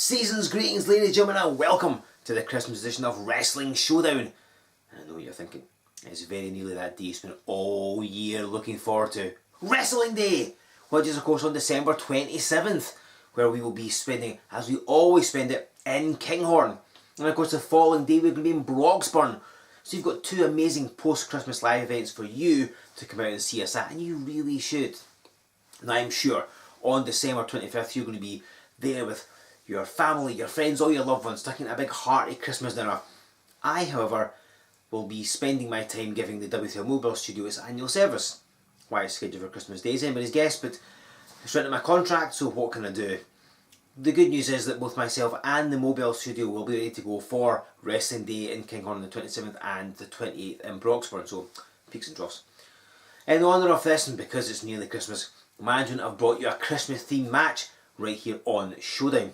Season's greetings, ladies and gentlemen, and welcome to the Christmas edition of Wrestling Showdown. I know what you're thinking, it's very nearly that day you spent all year looking forward to, Wrestling Day, which is of course on December 27th, where we will be spending, as we always spend it, in Kinghorn. And of course the following day we're going to be in Broxburn. So you've got two amazing post-Christmas live events for you to come out and see us at, and you really should. And I'm sure on December 25th you're going to be there with your family, your friends, all your loved ones, taking a big hearty Christmas dinner. I, however, will be spending my time giving the W3L Mobile Studio its annual service. Why it's scheduled for Christmas Day is anybody's guess, but it's written in my contract, so what can I do? The good news is that both myself and the Mobile Studio will be ready to go for Wrestling Day in Kinghorn on the 27th and the 28th in Broxburn, so peaks and troughs. In honour of this, and because it's nearly Christmas, management have brought you a Christmas themed match right here on Showdown.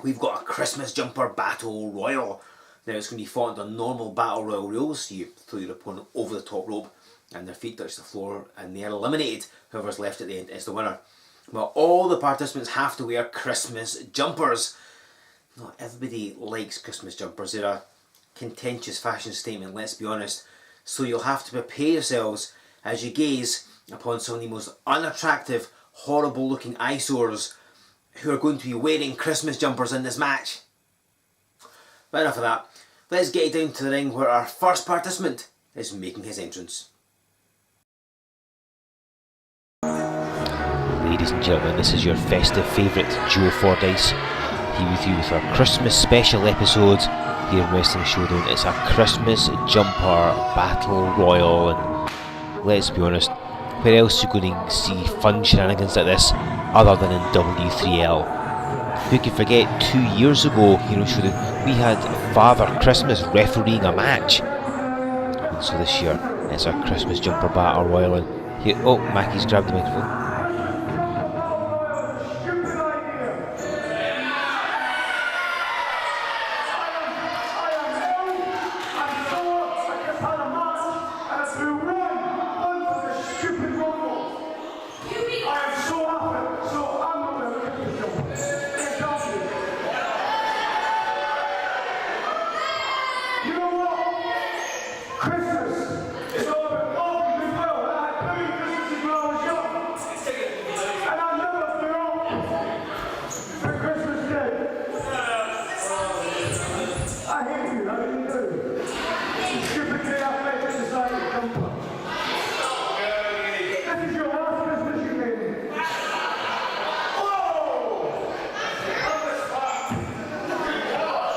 We've got a Christmas Jumper Battle Royal. Now it's going to be fought under normal Battle Royal rules, so you throw your opponent over the top rope and their feet touch the floor and they are eliminated. Whoever's left at the end is the winner. Well, all the participants have to wear Christmas jumpers. Not everybody likes Christmas jumpers. They're a contentious fashion statement, let's be honest. So you'll have to prepare yourselves as you gaze upon some of the most unattractive, horrible looking eyesores who are going to be wearing Christmas jumpers in this match. But enough of that. Let's get down to the ring where our first participant is making his entrance. Ladies and gentlemen, this is your festive favourite, Joe Fordyce, here with you with our Christmas special episode here in Wrestling Showdown. It's a Christmas Jumper Battle Royal, and let's be honest, where else are you going to see fun shenanigans like this other than in W3L? Who can forget 2 years ago here on Showdown we had Father Christmas refereeing a match, and so this year it's our Christmas Jumper Battle Royal. And here, oh, Mackie's grabbed the microphone.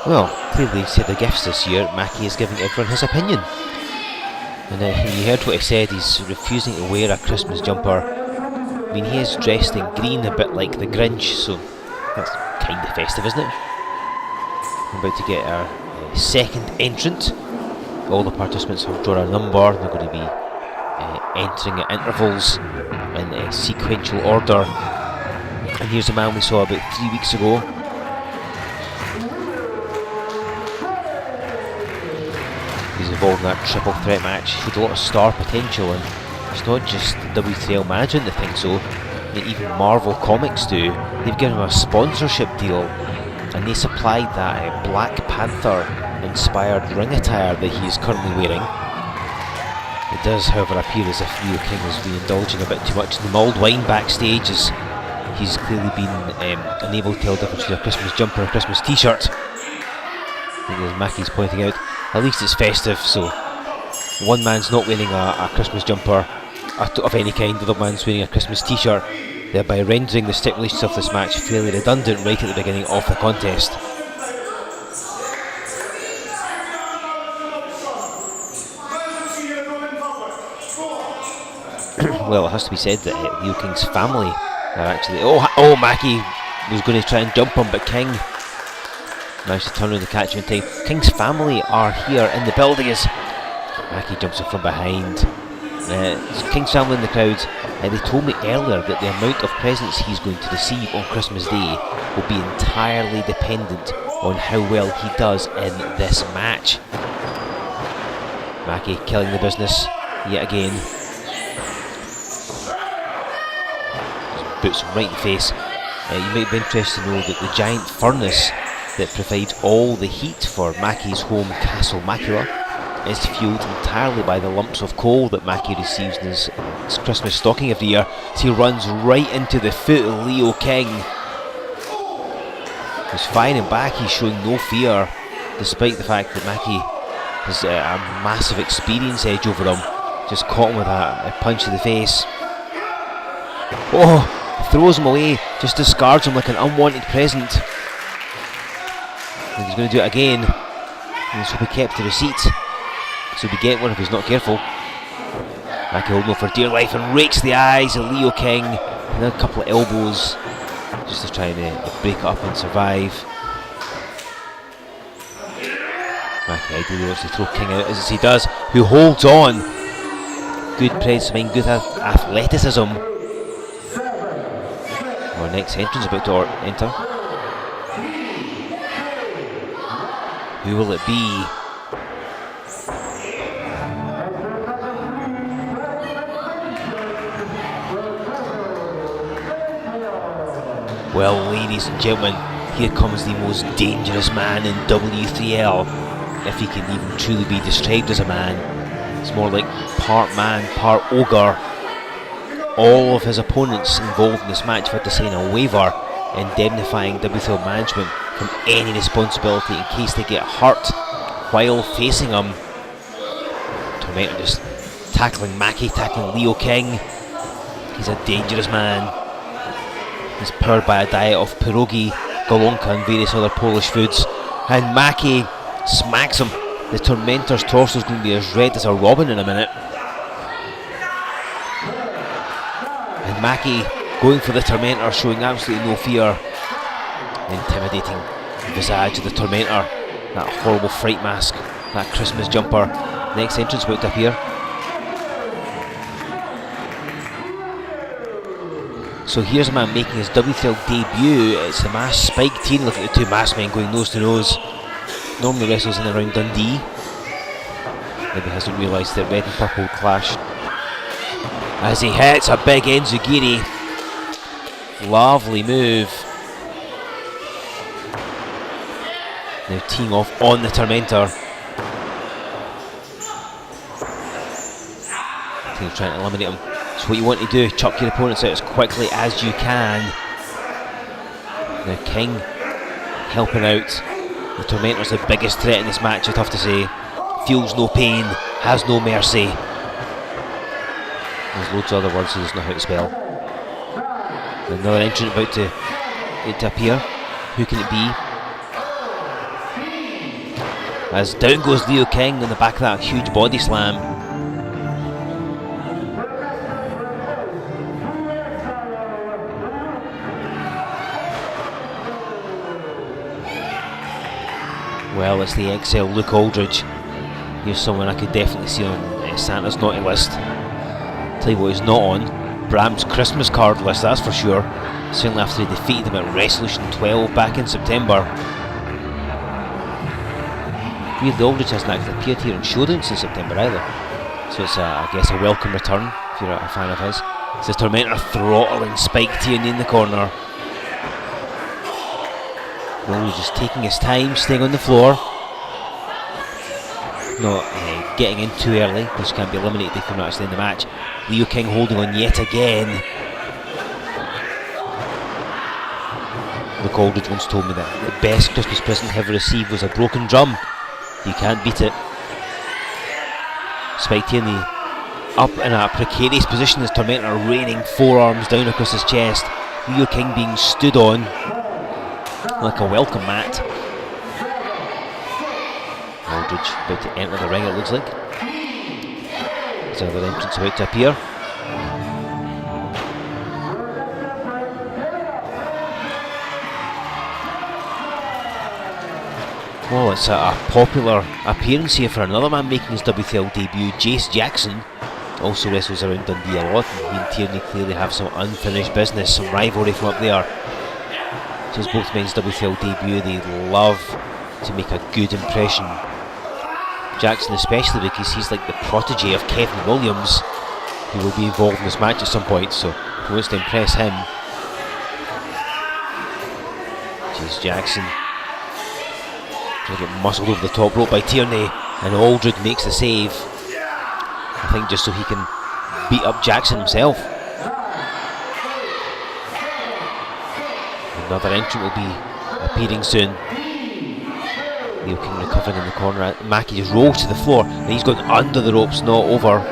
Well, clearly said the gifts this year. Mackie is giving everyone his opinion. And you heard what he said, he's refusing to wear a Christmas jumper. I mean, he is dressed in green a bit like the Grinch, so that's kind of festive, isn't it? We're about to get our second entrant. All the participants have drawn a number. They're going to be entering at intervals in sequential order. And here's a man we saw about 3 weeks ago. He's involved in that triple threat match. He had a lot of star potential, and it's not just the W3L management that thinks so. Even Marvel Comics do. They've given him a sponsorship deal, and they supplied that Black Panther inspired ring attire that he is currently wearing. It does, however, appear as if Leo King has been indulging a bit too much in the mulled wine backstage, as he's clearly been unable to tell the difference between a Christmas jumper and a Christmas t-shirt. And as Mackie's pointing out, at least it's festive, so one man's not wearing a Christmas jumper of any kind, the other man's wearing a Christmas t-shirt, thereby rendering the stipulations of this match fairly redundant right at the beginning of the contest. Well, it has to be said that Leo King's family are actually... Oh, Mackie was going to try and jump him, but King managed to turn around the catch him in time. King's family are here in the building as Mackie jumps in from behind. King's family in the crowd. They told me earlier that the amount of presents he's going to receive on Christmas Day will be entirely dependent on how well he does in this match. Mackie killing the business yet again. Just boots him right in the face. You might be interested to know that the giant furnace that provides all the heat for Mackie's home Castle Macula is fueled entirely by the lumps of coal that Mackie receives in his Christmas stocking every year. So he runs right into the foot of Leo King, who's firing back. He's showing no fear, despite the fact that Mackie has a massive experience edge over him. Just caught him with a punch to the face. Oh, throws him away, just discards him like an unwanted present. And he's going to do it again. And this will be kept the receipt, so he'll be getting one if he's not careful. Mackie holding on for dear life and rakes the eyes of Leo King, and then a couple of elbows just to try and break it up and survive. Mackie ideally wants to throw King out, as he does, who holds on. Good presence of mind, good athleticism. Our next entrance about to enter. Who will it be? Well, ladies and gentlemen, here comes the most dangerous man in W3L, if he can even truly be described as a man. It's more like part man, part ogre. All of his opponents involved in this match have had to sign a waiver indemnifying W3L management from any responsibility in case they get hurt while facing him. Tormentor just tackling Mackie, tackling Leo King. He's a dangerous man. He's powered by a diet of pierogi, golonka and various other Polish foods. And Mackie smacks him. The Tormentor's torso is going to be as red as a robin in a minute. And Mackie going for the Tormentor, showing absolutely no fear. The intimidating visage of the Tormentor, that horrible fright mask, that Christmas jumper. Next entrance about to appear. So here's a man making his W3L debut. It's the masked Spike Teen. Look at the two masked men going nose to nose. Normally wrestles in and around Dundee. Maybe hasn't realised that red and purple clash. As he hits a big Enzugiri. Lovely move. Now teeing off on the Tormentor. Team's trying to eliminate him. So what you want to do, chuck your opponents out as quickly as you can. Now King helping out. The Tormentor's the biggest threat in this match, it's tough to say. Feels no pain, has no mercy. There's loads of other words he doesn't know how to spell. Another entrant about to appear. Who can it be? As down goes Leo King on the back of that huge body slam. Well, it's the XL Luke Aldridge. Here's someone I could definitely see on Santa's naughty list. Tell you what he's not on, Bram's Christmas card list, that's for sure. Certainly after he defeated him at Resolution 12 back in September. Weirdly, Aldridge hasn't actually appeared here in Showdown since September either. So it's, I guess, a welcome return if you're a fan of his. It's the Tormentor throttling Spike T in the corner. Aldridge just taking his time, staying on the floor. Not getting in too early, because can't be eliminated if you're not actually in the match. Leo King holding on yet again. Luke Aldridge once told me that the best Christmas present he ever received was a broken drum. You can't beat it. Spike T up in a precarious position as Tormentor raining forearms down across his chest. Leo King being stood on like a welcome mat. Aldridge about to enter the ring, it looks like. There's another entrance about to appear. Well, it's a popular appearance here for another man making his W3L debut, Jace Jackson. Also wrestles around Dundee a lot, and he and Tierney clearly have some unfinished business, some rivalry from up there. So as both men's W3L debut, they love to make a good impression. Jackson especially because he's like the protege of Kevin Williams, who will be involved in this match at some point, so he wants to impress him. Jace Jackson trying to get muscled over the top rope by Tierney, and Aldridge makes the save. I think just so he can beat up Jackson himself. Another entrant will be appearing soon. Leo King recovering in the corner. Mackie just rolls to the floor, and he's gone under the ropes, not over.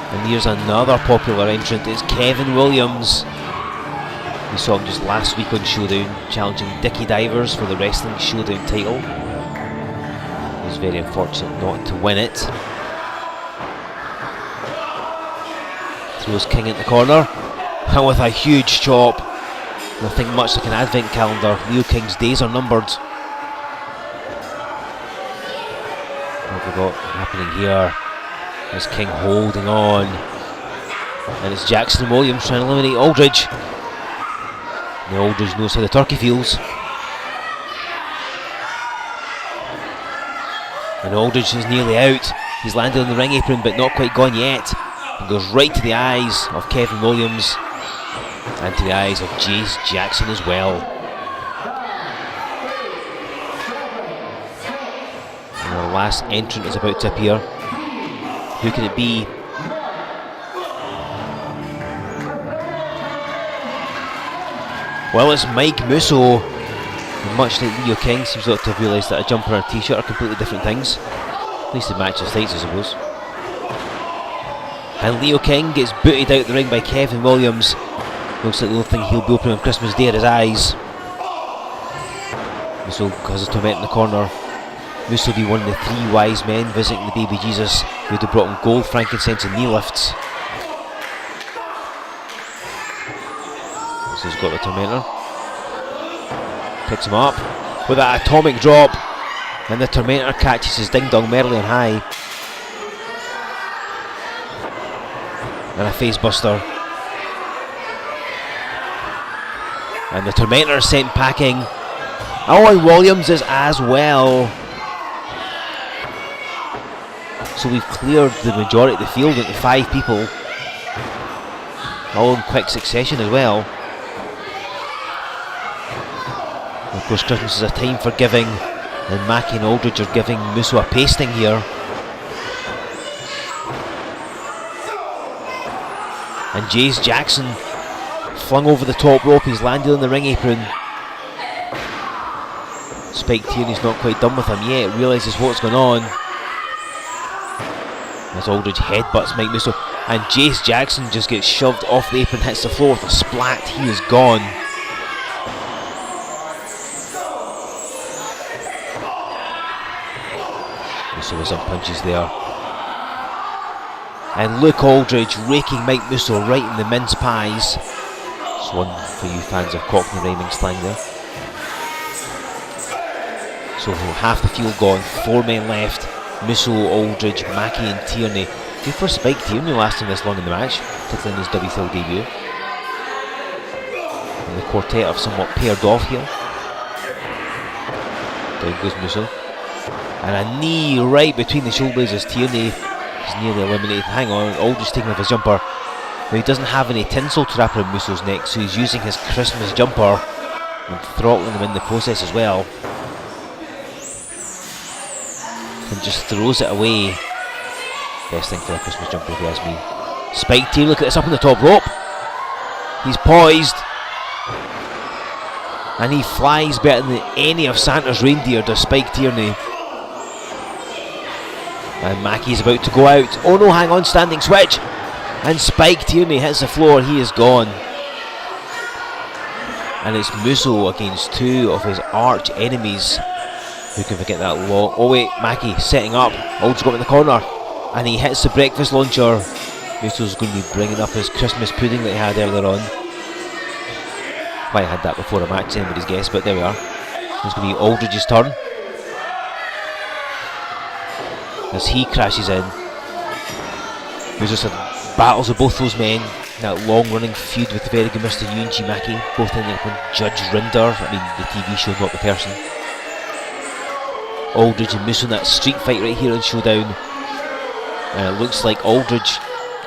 And here's another popular entrant. It's Kevin Williams. We saw him just last week on Showdown, challenging Dickie Divers for the Wrestling Showdown title. He was very unfortunate not to win it. Throws King in the corner, and with a huge chop. Nothing much like an advent calendar. Leo King's days are numbered. What have we got happening here? Is King holding on, and it's Jackson and Williams trying to eliminate Aldridge. And Aldridge knows how the turkey feels. And Aldridge is nearly out. He's landed on the ring apron but not quite gone yet. And goes right to the eyes of Kevin Williams and to the eyes of Jace Jackson as well. And our last entrant is about to appear. Who can it be? Well, it's Mike Musso. And much like Leo King, seems not to have realised that a jumper and a t-shirt are completely different things. At least it matches tights, I suppose. And Leo King gets booted out the ring by Kevin Williams. Looks like the only thing he'll be opening on Christmas Day are his eyes. Musso has a torment in the corner. Musso will be one of the three wise men visiting the baby Jesus who would have brought him gold, frankincense and knee lifts. So he's got the tormentor. Picks him up with that atomic drop, and the tormentor catches his ding dong merrily on high. And a face buster. And the tormentor is sent packing. Oh, and Williams is as well. So we've cleared the majority of the field into 5 people, all in quick succession as well. And of course, Christmas is a time for giving, and Mackie and Aldridge are giving Musso a pasting here. And Jace Jackson flung over the top rope. He's landed on the ring apron. Spike Tierney's not quite done with him yet, realises what's going on. As Aldridge headbutts Mike Musso, and Jace Jackson just gets shoved off the apron, hits the floor with a splat. He is gone. Musso with some punches there. And Luke Aldridge raking Mike Musso right in the mince pies. It's one for you fans of Cockney rhyming slang there. So half the field gone, 4 men left. Musso, Aldridge, Mackie and Tierney. Good for Spike Tierney lasting this long in the match, particularly in his W3L debut. And the quartet have somewhat paired off here. Down goes Musso. And a knee right between the shoulders as Tierney is nearly eliminated. Hang on, Aldridge taking off his jumper. Now he doesn't have any tinsel to wrap around Musso's neck, so he's using his Christmas jumper and throttling him in the process as well. And just throws it away. Best thing for a Christmas jumper if you ask me. Spike Tierney, look at this up on the top rope. He's poised. And he flies better than any of Santa's reindeer, does Spike Tierney. And Mackie's about to go out. Oh no, hang on, standing switch. And Spike Tierney hits the floor, he is gone. And it's Musso against 2 of his arch enemies. Who can forget that long? Oh wait, Mackie setting up. Aldridge got in the corner, and he hits the breakfast launcher. Musso's going to be bringing up his Christmas pudding that he had earlier on. Might have had that before a match, anybody's guess, but there we are. It's going to be Aldridge's turn as he crashes in. There's just battles with both those men. That long-running feud with the very good Mr. UNG Mackie, both ending up on Judge Rinder. I mean, the TV show, not the person. Aldridge and Musso in that street fight right here on Showdown. And it looks like Aldridge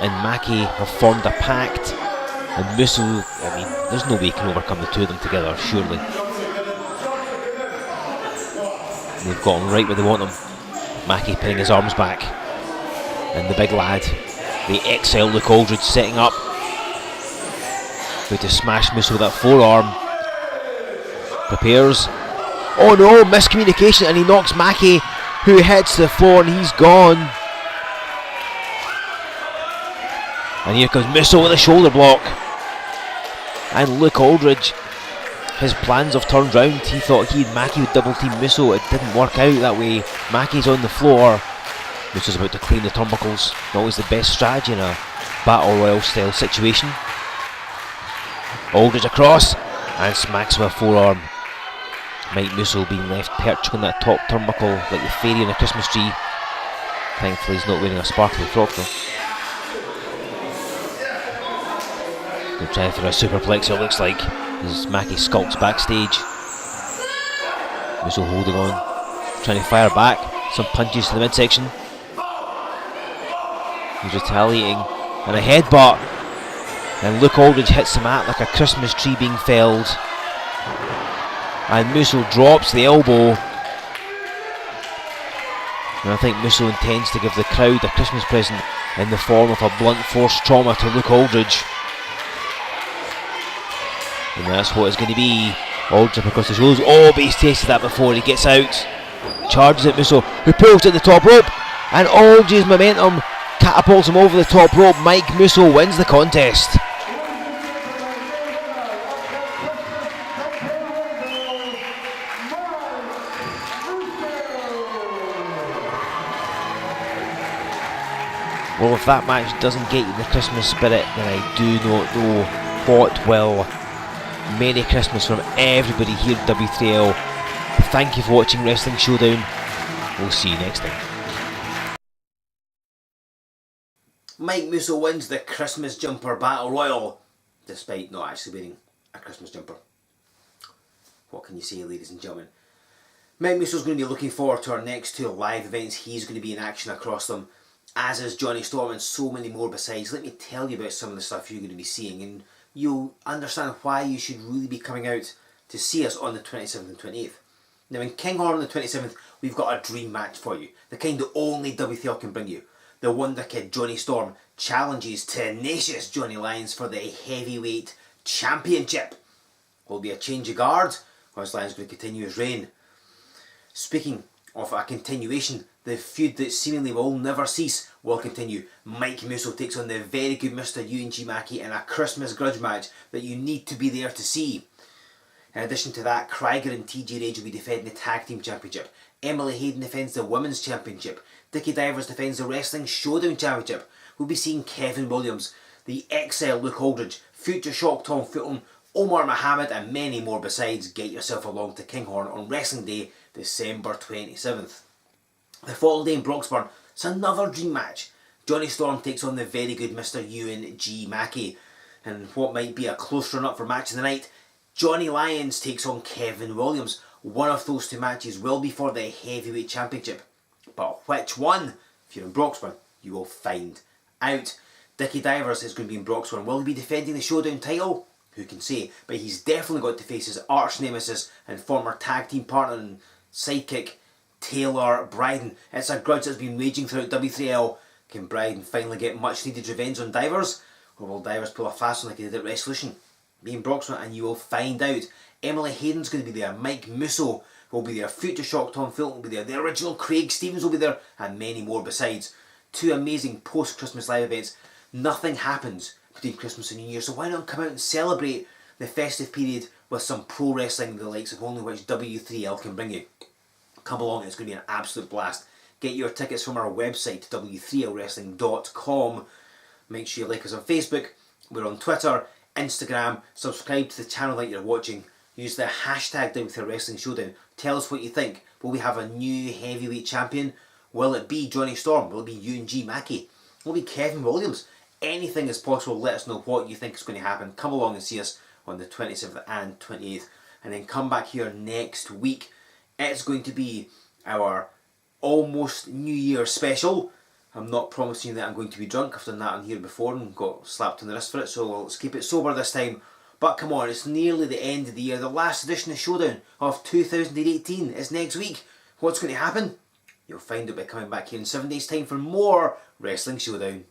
and Mackie have formed a pact. And Musso, I mean, there's no way he can overcome the two of them together, surely. They've got him right where they want him. Mackie pinning his arms back. And the big lad, the XL Luke Aldridge, setting up. Going to smash Musso with that forearm. Prepares. Oh no, miscommunication, and he knocks Mackie, who hits the floor, and he's gone. And here comes Musso with a shoulder block. And Luke Aldridge, his plans have turned round. He thought Mackie would double team Musso. It didn't work out that way. Mackie's on the floor. Musso's about to clean the turnbuckles. Not always the best strategy in a battle royal style situation. Aldridge across and smacks with a forearm. Mike Musso being left perched on that top turnbuckle like the fairy on a Christmas tree. Thankfully he's not wearing a sparkly frock though. They're trying for a superplex, it looks like, as Mackie skulks backstage. Musso holding on, trying to fire back. Some punches to the midsection. He's retaliating, and a headbutt. And Luke Aldridge hits the mat like a Christmas tree being felled. And Musso drops the elbow. And I think Musso intends to give the crowd a Christmas present in the form of a blunt force trauma to Luke Aldridge. And that's what it's going to be. Aldridge up across the shoulders. Oh, but he's tasted that before. He gets out. Charges at Musso, who pulls at the top rope. And Aldridge's momentum catapults him over the top rope. Mike Musso wins the contest. Well, if that match doesn't get you the Christmas spirit, then I do not know what will. Merry Christmas from everybody here at W3L. Thank you for watching Wrestling Showdown. We'll see you next time. Mike Musso wins the Christmas Jumper Battle Royal, despite not actually wearing a Christmas jumper. What can you say, ladies and gentlemen? Mike Musso's going to be looking forward to our next two live events. He's going to be in action across them, as is Johnny Storm and so many more besides. Let me tell you about some of the stuff you're going to be seeing, and you'll understand why you should really be coming out to see us on the 27th and 28th. Now in Kinghorn on the 27th, we've got a dream match for you. The kind that only W3L can bring you. The Wonder Kid Johnny Storm challenges tenacious Johnny Lyons for the Heavyweight Championship. Will be a change of guard, or is Lyons going to continue his reign? Speaking of a continuation, the feud that seemingly will never cease will continue. Mike Musso takes on the very good Mr. UNG Mackie in a Christmas grudge match that you need to be there to see. In addition to that, Krieger and TJ Rage will be defending the Tag Team Championship. Emily Hayden defends the Women's Championship. Dickie Divers defends the Wrestling Showdown Championship. We'll be seeing Kevin Williams, the XL Luke Aldridge, Future Shock Tom Fulton, Omar Muhammad and many more besides. Get yourself along to Kinghorn on Wrestling Day, December 27th. The following day in Broxburn, it's another dream match. Johnny Storm takes on the very good Mr. UNG Mackie. And what might be a close run-up for match of the night, Johnny Lyons takes on Kevin Williams. One of those two matches will be for the Heavyweight Championship. But which one? If you're in Broxburn, you will find out. Dickie Divers is going to be in Broxburn. Will he be defending the Showdown title? Who can say? But he's definitely got to face his arch nemesis and former tag team partner and sidekick, Taylor Bryden. It's a grudge that's been raging throughout W3L. Can Bryden finally get much needed revenge on Divers? Or will Divers pull a fast one like he did at Resolution? Be in Broxburn and you will find out. Emily Hayden's going to be there. Mike Musso will be there. Future Shock Tom Fulton will be there. The original Craig Stevens will be there. And many more besides. Two amazing post-Christmas live events. Nothing happens between Christmas and New Year, so why not come out and celebrate the festive period with some pro wrestling, the likes of only which W3L can bring you. Come along, it's going to be an absolute blast. Get your tickets from our website, w3lwrestling.com. Make sure you like us on Facebook. We're on Twitter, Instagram. Subscribe to the channel that you're watching. Use the hashtag W3L Wrestling Showdown. Tell us what you think. Will we have a new heavyweight champion? Will it be Johnny Storm? Will it be UNG Mackie? Will it be Kevin Williams? Anything is possible. Let us know what you think is going to happen. Come along and see us on the 27th and 28th. And then come back here next week. It's going to be our almost New Year special. I'm not promising that I'm going to be drunk. I've done that on here before and got slapped on the wrist for it, so let's keep it sober this time. But come on, it's nearly the end of the year. The last edition of Showdown of 2018 is next week. What's going to happen? You'll find out by coming back here in 7 days' time for more Wrestling Showdown.